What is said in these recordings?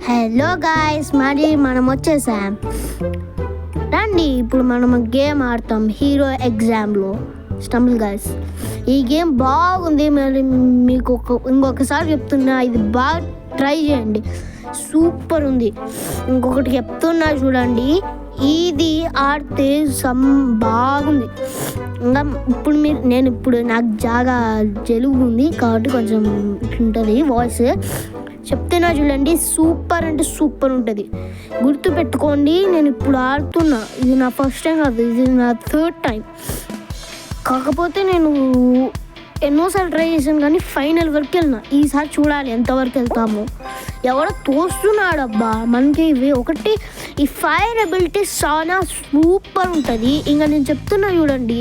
Hello guys, మరి మనం వచ్చేసాం రండి. ఇప్పుడు మనం గేమ్ ఆడతాం హీరో ఎగ్జామ్లో స్టంబుల్ గాయ్స్. ఈ గేమ్ బాగుంది. మరి మీకు ఇంకొకసారి చెప్తున్నా, ఇది బాగా ట్రై చేయండి, సూపర్ ఉంది. ఇంకొకటి చెప్తున్నా చూడండి, ఇది ఆడితే బాగుంది. ఇంకా ఇప్పుడు నాకు జాగా జలుబు ఉంది కాబట్టి కొంచెం ఇట్లుంటుంది వాయిస్. చెప్తున్నా చూడండి, సూపర్ అంటే సూపర్ ఉంటుంది. గుర్తుపెట్టుకోండి, నేను ఇప్పుడు ఆడుతున్నా. ఇది నా ఫస్ట్ టైం కాదు, ఇది నా థర్డ్ టైం. కాకపోతే నేను ఎన్నోసార్లు ట్రై చేశాను కానీ ఫైనల్ వరకు వెళ్ళిన. ఈసారి చూడాలి ఎంతవరకు వెళ్తాము. ఎవడో తోస్తున్నాడు అబ్బా మనకి. ఇవి ఒకటి ఈ ఫైర్ ఎబిలిటీ చాలా సూపర్ ఉంటుంది. ఇంకా నేను చెప్తున్నా చూడండి,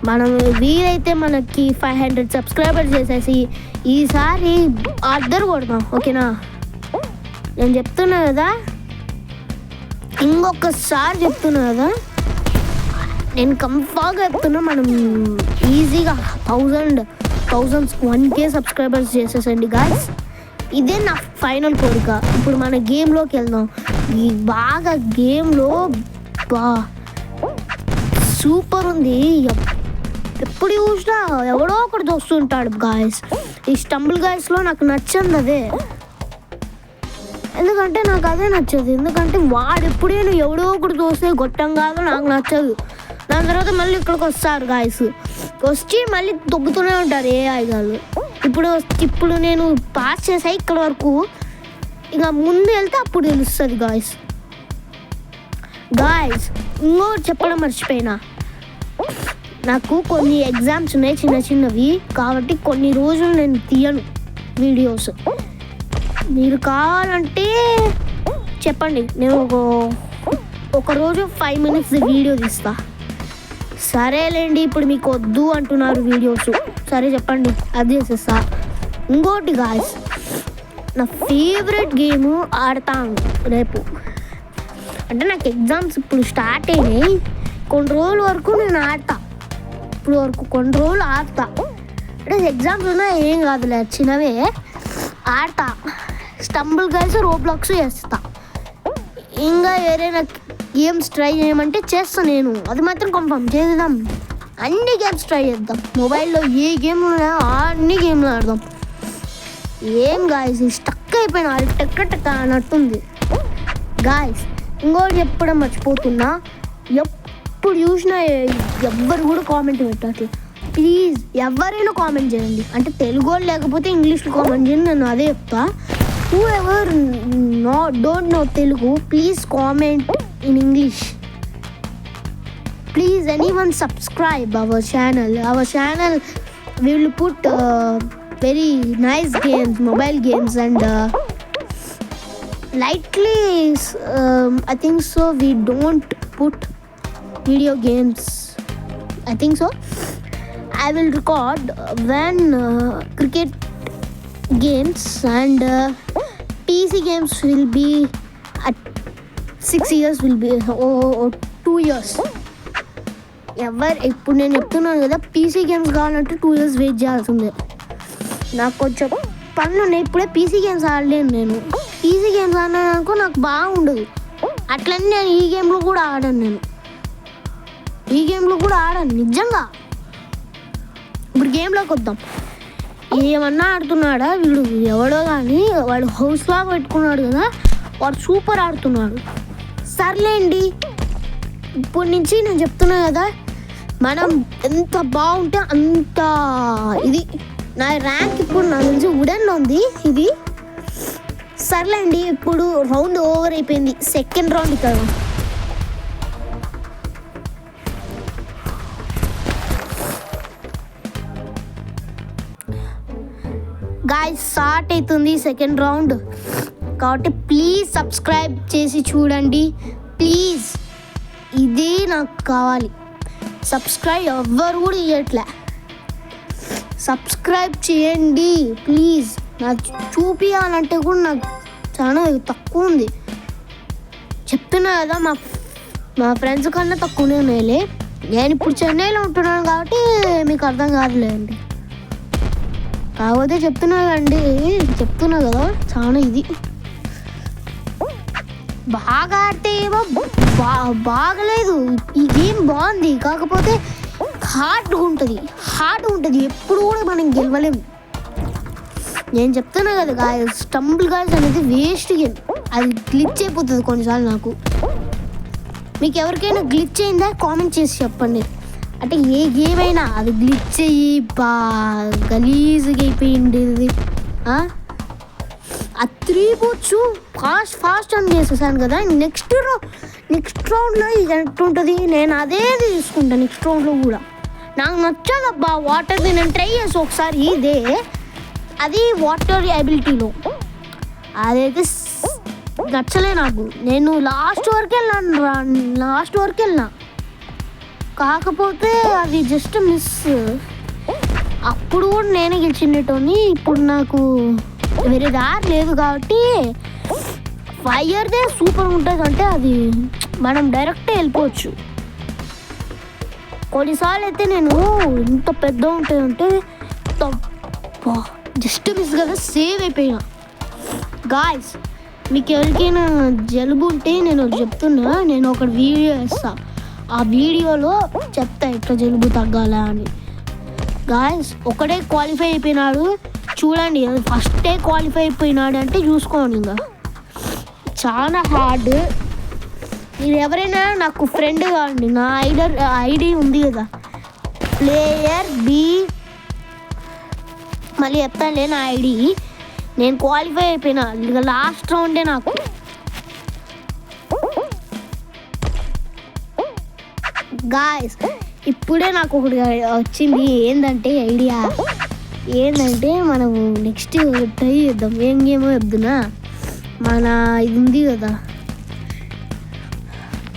మనం వీలైతే మనకి 500 సబ్స్క్రైబర్స్ చేసేసి ఈసారి అద్దరు కొడతాం, ఓకేనా? నేను చెప్తున్నా కదా, ఇంకొకసారి చెప్తున్నా కదా, నేను కంఫర్ట్గా చెప్తున్నా, మనం ఈజీగా 1K సబ్స్క్రైబర్స్ చేసేసండి గాయ్స్. ఇదే నా ఫైనల్ కోరిక. ఇప్పుడు మన గేమ్లోకి వెళ్దాం. ఈ బాగా గేమ్లో సూపర్ ఉంది. ఎప్పుడు చూసినా ఎవడో ఒకటి వస్తుంటాడు గాయస్. ఈ స్టంబుల్ గాయస్లో నాకు నచ్చింది అదే. ఎందుకంటే నాకు అదే నచ్చదు. ఎందుకంటే వాడు ఎప్పుడైనా ఎవడో ఒకటి చూస్తే గొట్టం కాదు, నాకు నచ్చదు. దాని తర్వాత మళ్ళీ ఇక్కడికి వస్తారు గాయస్, వచ్చి మళ్ళీ దొబ్బుతూనే ఉంటారు ఏఐ గాళ్ళు. ఇప్పుడు నేను పాస్ చేసా ఇక్కడ వరకు. ఇక ముందు వెళ్తే అప్పుడు తెలుస్తుంది గాయస్. ఇంకోటి చెప్పడం మర్చిపోయినా, నాకు కొన్ని ఎగ్జామ్స్ ఉన్నాయి చిన్నవి, కాబట్టి కొన్ని రోజులు నేను తీయను వీడియోస్. మీరు కావాలంటే చెప్పండి, నేను ఒక రోజు 5 minutes వీడియో తీస్తా. సరేలేండి, ఇప్పుడు మీకు వద్దు అంటున్నారు వీడియోస్, సరే చెప్పండి, అది చేసేస్తా. ఇంకోటి గాయ్స్, నా ఫేవరెట్ గేమ్ ఆడతాను రేపు. అంటే నాకు ఎగ్జామ్స్ ఇప్పుడు స్టార్ట్ అయినాయి, కొన్ని రోజుల వరకు నేను ఆడతా. ఇప్పుడు వరకు కొన్ని రోజులు ఆడతా. అంటే ఎగ్జామ్స్ ఉన్నా ఏం కాదులే, చిన్నవే ఆడతా. స్టంబుల్ గాయ్స్, రోబ్లాక్స్ చేస్తా. ఇంకా ఏదైనా గేమ్స్ ట్రై చేయమంటే చేస్తా నేను, అది మాత్రం కన్ఫర్మ్ చేద్దాం. అన్ని గేమ్స్ ట్రై చేద్దాం. మొబైల్లో ఏ గేమ్లు ఉన్నాయో అన్ని గేమ్లు ఆడదాం. ఏం గాయస్, స్టక్ అయిపోయినా, అది టెక్క అన్నట్టుంది గాయస్. ఇంకోటి చెప్పడం మర్చిపోతున్నా, ఎప్పుడు చూసినా ఎవ్వరు కూడా కామెంట్ పెట్టట్లేదు. ప్లీజ్ ఎవరైనా కామెంట్ చేయండి. అంటే తెలుగు వాళ్ళు లేకపోతే ఇంగ్లీష్లో కామెంట్ చేయండి, నేను అదే చెప్తా. whoever don't know Telugu, please comment in English. Please anyone subscribe our channel. We will put very nice games, mobile games, and lightly I think so we don't put video games, I think so. I will record when cricket games and PC games will be at 6 years, will be or 2 years. ఇప్పుడు నేను చెప్తున్నాను కదా, PC games కావాలంటే 2 years wait చేయాల్సిందే. నాకు కొంచెం పనులు ఉన్నాయి, ఇప్పుడే పీసీ గేమ్స్ ఆడలేను. నేను పీసీ గేమ్స్ ఆడినాను అనుకో నాకు బాగుండదు. అట్లనే నేను ఈ గేమ్లో కూడా ఆడాను నిజంగా. ఇప్పుడు గేమ్లోకి వద్దాం. ఏమన్నా ఆడుతున్నాడా వీడు, ఎవడో కానీ వాడు హౌస్ లాగా పెట్టుకున్నాడు కదా, వాడు సూపర్ ఆడుతున్నాడు. సర్లేండి, ఇప్పటి నుంచి నేను చెప్తున్నా కదా, మనం ఎంత బాగుంటే అంత ఇది. నా ర్యాంక్ ఇప్పుడు నాకు తెలిసి వుడెన్లో ఉంది ఇది. సర్లేండి, ఇప్పుడు రౌండ్ ఓవర్ అయిపోయింది, సెకండ్ రౌండ్ ఇక్కడ. గాయ్స్ స్టార్ట్ అవుతుంది సెకండ్ రౌండ్, కాబట్టి ప్లీజ్ సబ్స్క్రైబ్ చేసి చూడండి ప్లీజ్. ఇదే నాకు కావాలి. సబ్స్క్రైబ్ ఎవ్వరు కూడా చేయట్లే, సబ్స్క్రైబ్ చేయండి ప్లీజ్. నాకు చూపించాలంటే కూడా నాకు చాలా తక్కువ ఉంది. చెప్తున్నా కదా, మా ఫ్రెండ్స్ కన్నా తక్కువనే ఉన్నాయిలే. నేను ఇప్పుడు చెన్నైలో ఉంటున్నాను కాబట్టి మీకు అర్థం కాదులేండి. కాకపోతే చెప్తున్నా కదా చాలా ఇది. బాగా ఆడితే ఏమో బాగలేదు. ఈ గేమ్ బాగుంది, కాకపోతే హార్డ్గా ఉంటుంది. ఎప్పుడు కూడా మనం గెలవలేము. నేను చెప్తున్నా కదా గాయస్, స్టంబుల్ గాయస్ అనేది వేస్ట్ గేమ్. అది గ్లిచ్ అయిపోతుంది కొన్నిసార్లు. నాకు మీకు ఎవరికైనా గ్లిచ్ అయిందా కామెంట్ చేసి చెప్పండి. అంటే ఏ గేమ్ అయినా అది గ్లిచ్ అయ్యి గలీజ్గా అయిపోయింది. ఆ 3 బూట్స్ ఫాస్ట్ అని చేసేసాను కదా. నెక్స్ట్ రౌండ్లో ఇది ఎట్టుంటుంది, నేను అదే తీసుకుంటాను. నెక్స్ట్ రౌండ్లో కూడా నాకు నచ్చదబ్బా వాటర్ది. నేను ట్రై చేసి ఒకసారి ఇదే, అది వాటర్ ఎబిలిటీలో అదైతే నచ్చలే నాకు. నేను లాస్ట్ వరకు వెళ్ళినా, కాకపోతే అది జస్ట్ మిస్. అప్పుడు కూడా నేనే గెలిచినట్టుని. ఇప్పుడు నాకు వేరే దారి లేదు కాబట్టి ఫైర్దే సూపర్ ఉంటుంది. అంటే అది మనం డైరెక్ట్ వెళ్ళిపోవచ్చు. కొన్నిసార్లు అయితే నేను ఇంత పెద్ద ఉంటాయంటే జస్ట్ మిస్ కదా సేవ్ అయిపోయినా. గాయ్స్, మీకు ఎవరికైనా జలుబు ఉంటే నేను చెప్తున్నా, నేను ఒక వీడియో వేస్తాను. ఆ వీడియోలో చెప్తా ఎట్లా జలుబు తగ్గాలా అని. గాయ్స్, ఒకడే క్వాలిఫై అయిపోయినాడు చూడండి. ఫస్టే క్వాలిఫై అయిపోయినాడు అంటే చూసుకోండి. ఇంకా చాలా హార్డ్. మీరు ఎవరైనా నాకు ఫ్రెండ్ కావండి. నా ఐడి ఉంది కదా, ప్లేయర్ బి, మళ్ళీ చెప్తానులే నా ఐడి. నేను క్వాలిఫై అయిపోయినా, ఇక లాస్ట్ రౌండే నాకు. గాయస్, ఇప్పుడే నాకు ఒకటి వచ్చింది. ఐడియా ఏంటంటే మనము నెక్స్ట్ ట్రై చేద్దాం. ఏం గేమో చెప్తున్నా, మన ఇది ఉంది కదా,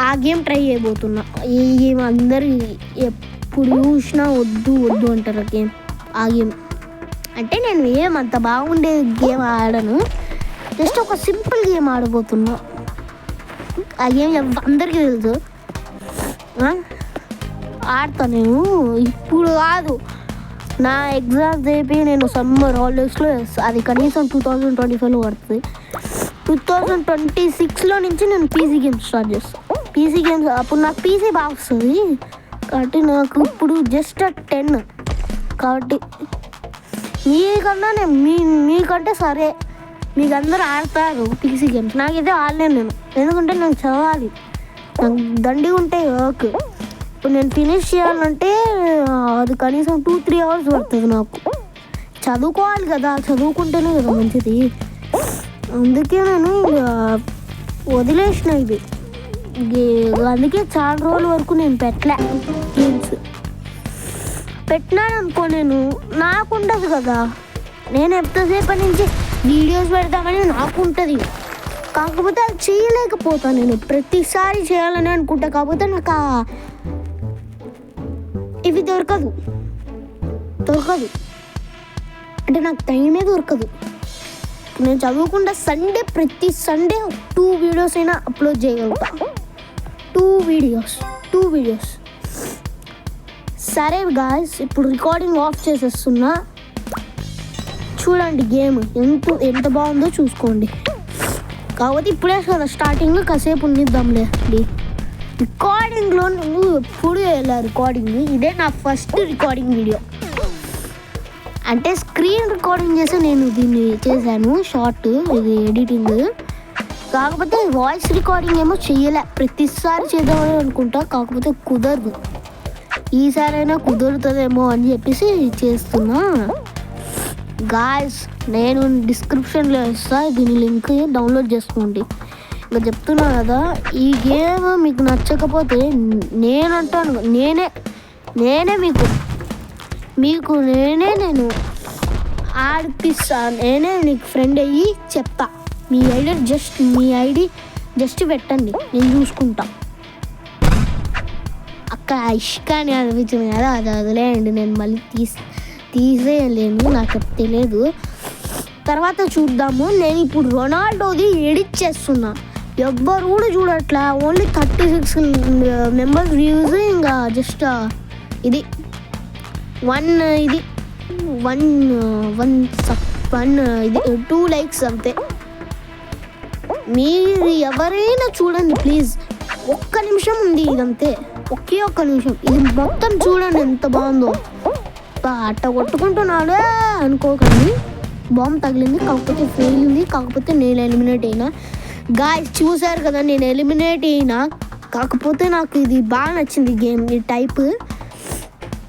ఆ గేమ్ ట్రై చేయబోతున్నా. ఈ గేమ్ అందరు ఎప్పుడు చూసినా వద్దు అంటారు గేమ్. ఆ గేమ్ అంటే నేను ఏమంత బాగుండే గేమ్ ఆడను, జస్ట్ ఒక సింపుల్ గేమ్ ఆడబోతున్నా. ఆ గేమ్ అందరికీ తెలుసు. ఆడతా నేను. ఇప్పుడు కాదు, నా ఎగ్జామ్స్ అయిపోయి నేను సమ్మర్ హాలిడేస్లో అది కనీసం 2025లో పడుతుంది. 2026లో నుంచి నేను పీసీ గేమ్స్ స్టార్ట్ చేస్తాను. పీసీ గేమ్స్ అప్పుడు నాకు పీసీ బాగా వస్తుంది కాబట్టి నాకు ఇప్పుడు జస్ట్ 10. కాబట్టి మీకంటే సరే, మీకు అందరూ ఆడతారు పీసీ గేమ్స్. నాకైతే ఆడలేను నేను, ఎందుకంటే నేను చదవాలి. నాకు దండిగా ఉంటాయి వర్క్. ఇప్పుడు నేను ఫినిష్ చేయాలంటే అది కనీసం 2-3 అవర్స్ పడుతుంది నాకు. చదువుకోవాలి కదా, చదువుకుంటేనే కదా మంచిది. అందుకే నేను వదిలేసిన ఇది. అందుకే చాలా రోజుల వరకు నేను పెట్టలే గేమ్స్. పెట్టినాను అనుకో, నాకు ఉండదు కదా. నేను ఎంతసేపటి నుంచి వీడియోస్ పెడతామని నాకు ఉంటుంది, కాకపోతే అది చేయలేకపోతాను. నేను ప్రతిసారి చేయాలని అనుకుంటా, కాకపోతే నాకు ఇవి దొరకదు అంటే నాకు టైమే దొరకదు. నేను చదువుకుంటా ప్రతి సండే 2 వీడియోస్ అయినా అప్లోడ్ చేయగలుగుతా. 2 వీడియోస్. సరే గాయ్స్, ఇప్పుడు రికార్డింగ్ ఆఫ్ చేసేస్తున్నా. చూడండి గేమ్ ఎంత బాగుందో చూసుకోండి. కాకపోతే ఇప్పుడే కదా స్టార్టింగ్, కాసేపు ఉండిద్దాంలే. రికార్డింగ్లో నువ్వు ఎప్పుడు వెళ్ళా రికార్డింగ్. ఇదే నా ఫస్ట్ రికార్డింగ్ వీడియో. అంటే స్క్రీన్ రికార్డింగ్ చేసి నేను దీన్ని చేశాను, షార్ట్ ఇది ఎడిటింగ్. కాకపోతే వాయిస్ రికార్డింగ్ ఏమో చెయ్యలే. ప్రతిసారి చేద్దామని అనుకుంటా, కాకపోతే కుదరదు. ఈసారైనా కుదురుతుందేమో అని చెప్పేసి చేస్తున్నా. గాయ్స్, నేను డిస్క్రిప్షన్లో ఇస్తా, దీని లింక్ డౌన్లోడ్ చేసుకోండి. ఇంకా చెప్తున్నా కదా, ఈ గేమ్ మీకు నచ్చకపోతే నేనంటాను, నేనే నేను ఆడిపిస్తా. నేనే నీకు ఫ్రెండ్ అయ్యి చెప్తా. మీ ఐడి జస్ట్ పెట్టండి, నేను చూసుకుంటా. అక్క ఇష్కాని అనిపించింది కదా, అది వదిలేయండి. నేను మళ్ళీ తీసేయలేను, నాకు తెలియదు. తర్వాత చూద్దాము. నేను ఇప్పుడు రొనాల్డోది ఎడిట్ చేస్తున్నా. ఎవ్వరు కూడా చూడట్లా, ఓన్లీ 36 మెంబర్స్ వ్యూస్. ఇంకా జస్ట్ ఇది 2 లైక్స్ అంతే. మీరు ఎవరైనా చూడండి ప్లీజ్. ఒక్క నిమిషం ఉంది ఇదంతే, ఒకే ఒక్క నిమిషం. ఇది మొత్తం చూడండి ఎంత బాగుందో. అట్ట కొట్టుకుంటున్నాడు అనుకోకండి. బాంబు తగిలింది, కాకపోతే ఫెయిల్ ఉంది, కాకపోతే నేను ఎలిమినేట్ అయినా. గాయస్ చూసారు కదా, నేను ఎలిమినేట్ అయినా. కాకపోతే నాకు ఇది బాగా నచ్చింది గేమ్, ఈ టైప్.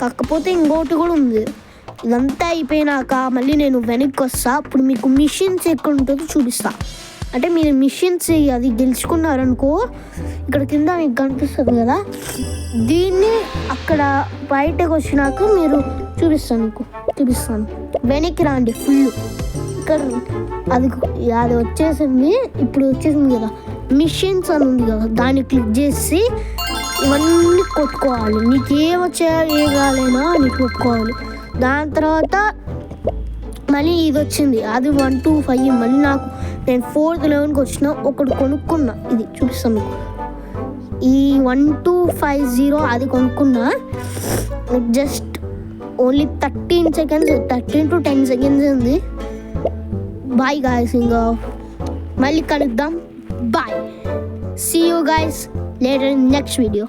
కాకపోతే ఇంకోటి కూడా ఉంది. ఇదంతా అయిపోయినాక మళ్ళీ నేను వెనక్కి వస్తా. అప్పుడు మీకు మిషన్స్ ఎక్కడ ఉంటుందో చూపిస్తా. అంటే మీరు మిషన్స్ అది గెలుచుకున్నారనుకో, ఇక్కడ కింద మీకు కనిపిస్తుంది కదా, దీన్ని అక్కడ బయటకు వచ్చినాక మీరు చూపిస్తాను. వెనక్కి రాండి ఫుల్. ఇక్కడ అది వచ్చేసింది. ఇప్పుడు వచ్చేసింది కదా మిషన్స్ అని ఉంది కదా, దాన్ని క్లిక్ చేసి ఇవన్నీ కొట్టుకోవాలి. నీకు ఏ కావాలైనా నీకు కొట్టుకోవాలి. దాని తర్వాత మళ్ళీ ఇది వచ్చింది, అది 1 2 5. మళ్ళీ నేను 4th లెవెల్కి వచ్చిన. ఒకటి కొనుక్కున్నా, ఇది చూపిస్తాను మీకు. ఈ 1 2 5 0 అది కొనుక్కున్నా. Just only 13 seconds, 13 to 10 seconds ఉంది. బాయ్ గాయస్, ఇంకా మళ్ళీ కలుద్దాం. Bye, see you guys later in next video.